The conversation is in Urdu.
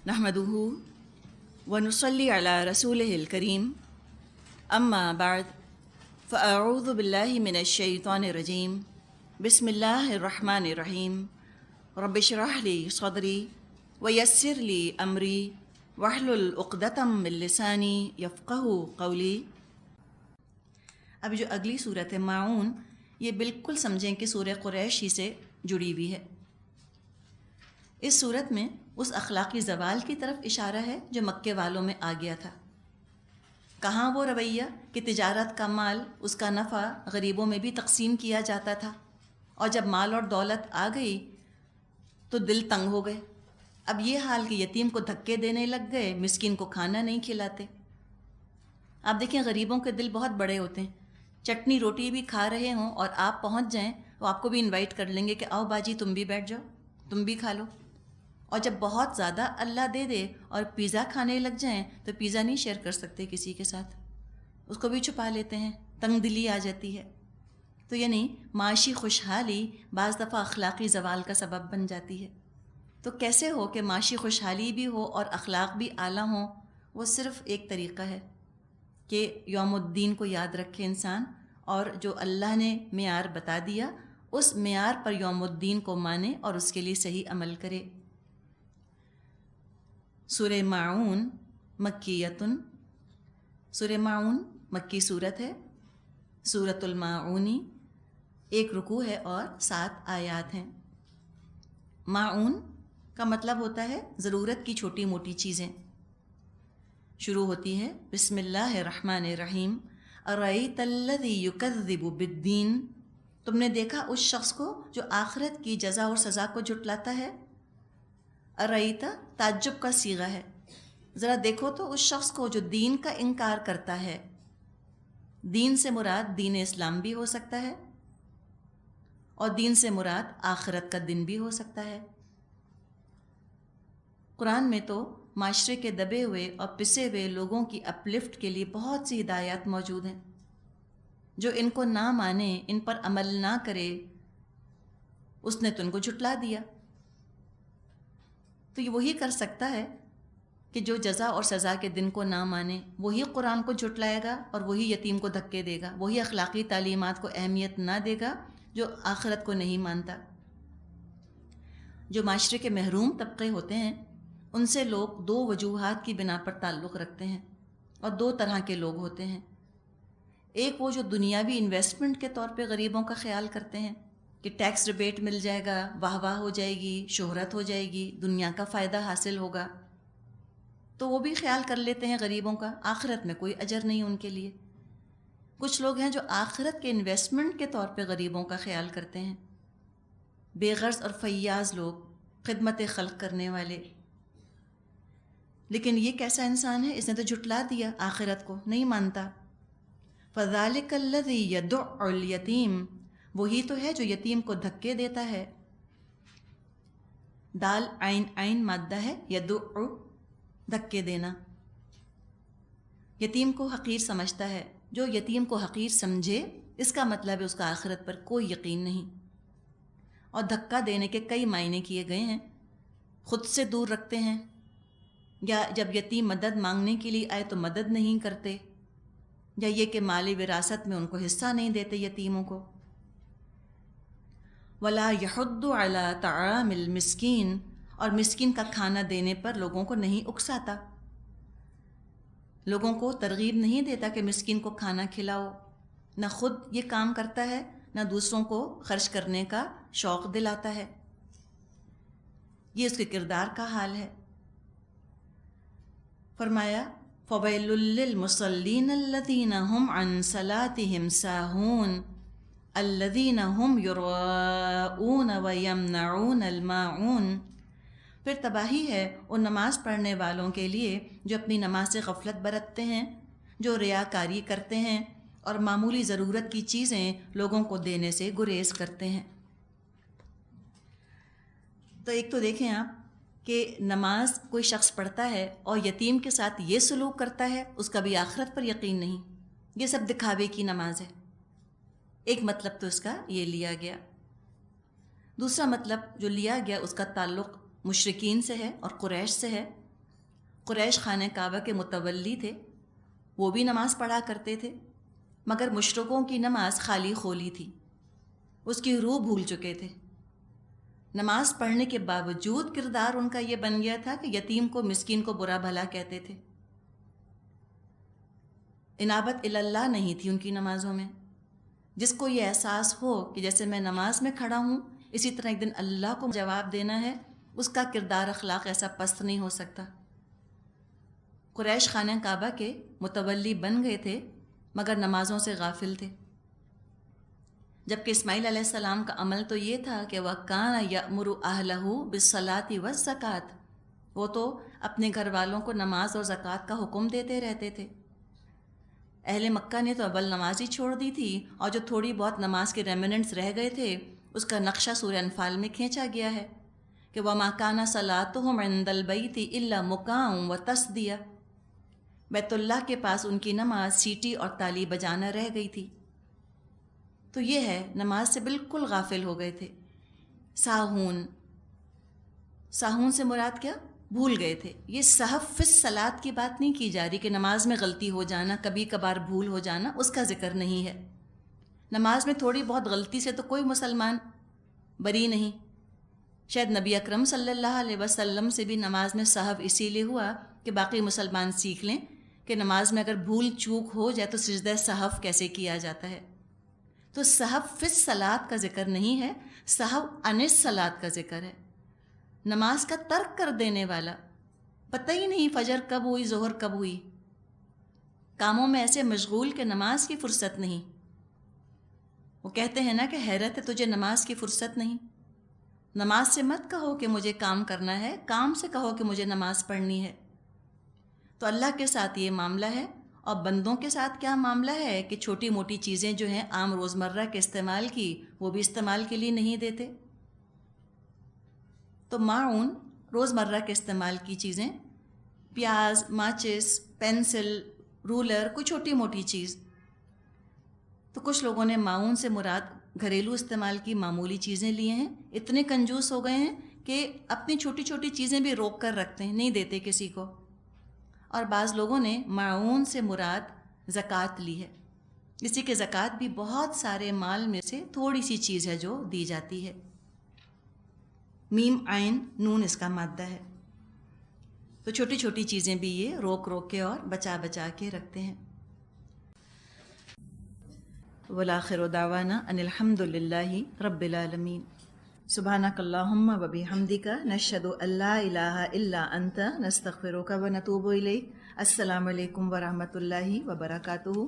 نحمده ونصلي على رسوله الكريم أما بعد فأعوذ بالله من الشيطان الرجيم بسم الله الرحمن الرحيم رب اشرح لي صدري ويسر لي أمري واحلل عقدة من لساني يفقهوا قولي۔ اب جو اگلی صورت ہے ماعون، یہ بالکل سمجھیں کہ سورہ قریش ہی سے جڑی ہوئی ہے۔ اس صورت میں اس اخلاقی زوال کی طرف اشارہ ہے جو مکے والوں میں آ گیا تھا۔ کہاں وہ رویہ کہ تجارت کا مال، اس کا نفع غریبوں میں بھی تقسیم کیا جاتا تھا، اور جب مال اور دولت آ گئی تو دل تنگ ہو گئے۔ اب یہ حال کہ یتیم کو دھکے دینے لگ گئے، مسکین کو کھانا نہیں کھلاتے۔ آپ دیکھیں غریبوں کے دل بہت بڑے ہوتے ہیں، چٹنی روٹی بھی کھا رہے ہوں اور آپ پہنچ جائیں تو آپ کو بھی انوائٹ کر لیں گے کہ آؤ باجی تم بھی بیٹھ جاؤ، تم بھی کھا لو۔ اور جب بہت زیادہ اللہ دے دے اور پیزا کھانے لگ جائیں تو پیزا نہیں شیئر کر سکتے کسی کے ساتھ، اس کو بھی چھپا لیتے ہیں، تنگ دلی آ جاتی ہے۔ تو یعنی معاشی خوشحالی بعض دفعہ اخلاقی زوال کا سبب بن جاتی ہے۔ تو کیسے ہو کہ معاشی خوشحالی بھی ہو اور اخلاق بھی اعلیٰ ہوں؟ وہ صرف ایک طریقہ ہے کہ یوم الدین کو یاد رکھے انسان، اور جو اللہ نے معیار بتا دیا اس معیار پر یوم الدین کو مانے اور اس کے لیے صحیح عمل کرے۔ سورہ ماعون مکیۃ، سورہ ماعون مکی صورت ہے۔ سورۃ الماعونی ایک رکوع ہے اور 7 آیات ہیں۔ ماعون کا مطلب ہوتا ہے ضرورت کی چھوٹی موٹی چیزیں۔ شروع ہوتی ہے بسم اللہ الرحمن الرحیم، ارأیت الذی یکذب بالدین، تم نے دیکھا اس شخص کو جو آخرت کی جزا اور سزا کو جھٹلاتا ہے۔ ارأیت تعجب کا صیغہ ہے، ذرا دیکھو تو اس شخص کو جو دین کا انکار کرتا ہے۔ دین سے مراد دین اسلام بھی ہو سکتا ہے، اور دین سے مراد آخرت کا دن بھی ہو سکتا ہے۔ قرآن میں تو معاشرے کے دبے ہوئے اور پسے ہوئے لوگوں کی اپلفٹ کے لیے بہت سی ہدایات موجود ہیں۔ جو ان کو نہ مانے، ان پر عمل نہ کرے، اس نے تو ان کو جھٹلا دیا۔ تو یہ وہی کر سکتا ہے کہ جو جزا اور سزا کے دن کو نہ مانے، وہی قرآن کو جھٹلائے گا اور وہی یتیم کو دھکے دے گا، وہی اخلاقی تعلیمات کو اہمیت نہ دے گا جو آخرت کو نہیں مانتا۔ جو معاشرے کے محروم طبقے ہوتے ہیں ان سے لوگ 2 وجوہات کی بنا پر تعلق رکھتے ہیں، اور 2 طرح کے لوگ ہوتے ہیں۔ ایک وہ جو دنیاوی انویسٹمنٹ کے طور پہ غریبوں کا خیال کرتے ہیں کہ ٹیکس ریبیٹ مل جائے گا، واہ واہ ہو جائے گی، شہرت ہو جائے گی، دنیا کا فائدہ حاصل ہوگا، تو وہ بھی خیال کر لیتے ہیں غریبوں کا، آخرت میں کوئی اجر نہیں ان کے لیے۔ کچھ لوگ ہیں جو آخرت کے انویسٹمنٹ کے طور پہ غریبوں کا خیال کرتے ہیں، بے غرض اور فیاض لوگ، خدمت خلق کرنے والے۔ لیکن یہ کیسا انسان ہے؟ اس نے تو جھٹلا دیا، آخرت کو نہیں مانتا۔ فَذَلِكَ الَّذِي يَدُعُّ الْيَتِيمَ، وہی تو ہے جو یتیم کو دھکے دیتا ہے۔ دال عین عین مادہ ہے، یدعو دھکے دینا۔ یتیم کو حقیر سمجھتا ہے، جو یتیم کو حقیر سمجھے اس کا مطلب ہے اس کا آخرت پر کوئی یقین نہیں۔ اور دھکا دینے کے کئی معنی کیے گئے ہیں، خود سے دور رکھتے ہیں، یا جب یتیم مدد مانگنے کے لیے آئے تو مدد نہیں کرتے، یا یہ کہ مالی وراثت میں ان کو حصہ نہیں دیتے یتیموں کو۔ ولا یحض علی طعام المسکین، اور مسکین کا کھانا دینے پر لوگوں کو نہیں اکساتا، لوگوں کو ترغیب نہیں دیتا کہ مسکین کو کھانا کھلاؤ، نہ خود یہ کام کرتا ہے نہ دوسروں کو خرچ کرنے کا شوق دلاتا ہے۔ یہ اس کے کردار کا حال ہے۔ فرمایا فَوَيْلٌ لِّلْمُصَلِّينَ الَّذِينَ هُمْ عَنْ صَلَاتِهِمْ سَاهُونَ الَّذِينَ هُمْ يُرَاءُونَ وَيَمْنَعُونَ الْمَاعُونَ، پھر تباہی ہے ان نماز پڑھنے والوں کے لیے جو اپنی نماز سے غفلت برتتے ہیں، جو ریاکاری کرتے ہیں اور معمولی ضرورت کی چیزیں لوگوں کو دینے سے گریز کرتے ہیں۔ تو ایک تو دیکھیں آپ کہ نماز کوئی شخص پڑھتا ہے اور یتیم کے ساتھ یہ سلوک کرتا ہے، اس کا بھی آخرت پر یقین نہیں، یہ سب دکھاوے کی نماز ہے۔ ایک مطلب تو اس کا یہ لیا گیا۔ دوسرا مطلب جو لیا گیا اس کا تعلق مشرکین سے ہے اور قریش سے ہے قریش خانہ کعبہ کے متولی تھے، وہ بھی نماز پڑھا کرتے تھے، مگر مشرکوں کی نماز خالی خولی تھی، اس کی روح بھول چکے تھے۔ نماز پڑھنے کے باوجود کردار ان کا یہ بن گیا تھا کہ یتیم کو مسکین کو برا بھلا کہتے تھے۔ انابت اللہ نہیں تھی ان کی نمازوں میں۔ جس کو یہ احساس ہو کہ جیسے میں نماز میں کھڑا ہوں اسی طرح ایک دن اللہ کو جواب دینا ہے، اس کا کردار اخلاق ایسا پست نہیں ہو سکتا۔ قریش خانہ کعبہ کے متولی بن گئے تھے مگر نمازوں سے غافل تھے، جبکہ اسماعیل علیہ السلام کا عمل تو یہ تھا کہ وَكَانَ يَأْمُرُ أَهْلَهُ بِالصَّلَاةِ وَالزَّكَاةِ، وہ تو اپنے گھر والوں کو نماز اور زکوٰۃ کا حکم دیتے رہتے تھے۔ اہل مکہ نے تو اول نماز ہی چھوڑ دی تھی، اور جو تھوڑی بہت نماز کے ریمننٹس رہ گئے تھے اس کا نقشہ سورہ انفال میں کھینچا گیا ہے کہ وَمَا كَانَ صَلَاتُهُمْ عِندَ الْبَيْتِ إِلَّا مُكَاءٌ وَتَصْدِيَةٌ، بیت اللہ کے پاس ان کی نماز سیٹی اور تالی بجانا رہ گئی تھی۔ تو یہ ہے نماز سے بالکل غافل ہو گئے تھے۔ ساہون سے مراد کیا؟ بھول گئے تھے۔ یہ سہو فی الصلاۃ کی بات نہیں کی جا رہی کہ نماز میں غلطی ہو جانا، کبھی کبھار بھول ہو جانا، اس کا ذکر نہیں ہے۔ نماز میں تھوڑی بہت غلطی سے تو کوئی مسلمان بری نہیں۔ شاید نبی اکرم صلی اللہ علیہ وسلم سے بھی نماز میں سہو اسی لیے ہوا کہ باقی مسلمان سیکھ لیں کہ نماز میں اگر بھول چوک ہو جائے تو سجدہ سہو کیسے کیا جاتا ہے۔ تو سہو فی الصلاۃ کا ذکر نہیں ہے، سہو عن الصلاۃ کا ذکر ہے۔ نماز کا ترک کر دینے والا، پتہ ہی نہیں فجر کب ہوئی، ظہر کب ہوئی، کاموں میں ایسے مشغول کہ نماز کی فرصت نہیں۔ وہ کہتے ہیں نا کہ حیرت ہے تجھے نماز کی فرصت نہیں۔ نماز سے مت کہو کہ مجھے کام کرنا ہے، کام سے کہو کہ مجھے نماز پڑھنی ہے۔ تو اللہ کے ساتھ یہ معاملہ ہے، اور بندوں کے ساتھ کیا معاملہ ہے کہ چھوٹی موٹی چیزیں جو ہیں عام روزمرہ کے استعمال کی، وہ بھی استعمال کے لیے نہیں دیتے۔ تو معاون روزمرہ کے استعمال کی چیزیں، پیاز، ماچس، پینسل، رولر، کوئی چھوٹی موٹی چیز۔ تو کچھ لوگوں نے معاون سے مراد گھریلو استعمال کی معمولی چیزیں لیے ہیں، اتنے کنجوس ہو گئے ہیں کہ اپنی چھوٹی چھوٹی چیزیں بھی روک کر رکھتے ہیں، نہیں دیتے کسی کو۔ اور بعض لوگوں نے معاون سے مراد زکوٰۃ لی ہے، اسی کہ زکوٰۃ بھی بہت سارے مال میں سے تھوڑی سی چیز ہے جو دی جاتی ہے۔ میم عین نون اس کا مادہ ہے۔ تو چھوٹی چھوٹی چیزیں بھی یہ روک روک کے اور بچا بچا کے رکھتے ہیں۔ والآخر دعوانا ان الحمد للہ رب العالمین۔ سبحانک اللہم و بحمدک نشہد ان لا الہ الا انت نستغفرک و نتوب الیک۔ السلام علیکم ورحمۃ اللہ وبرکاتہ۔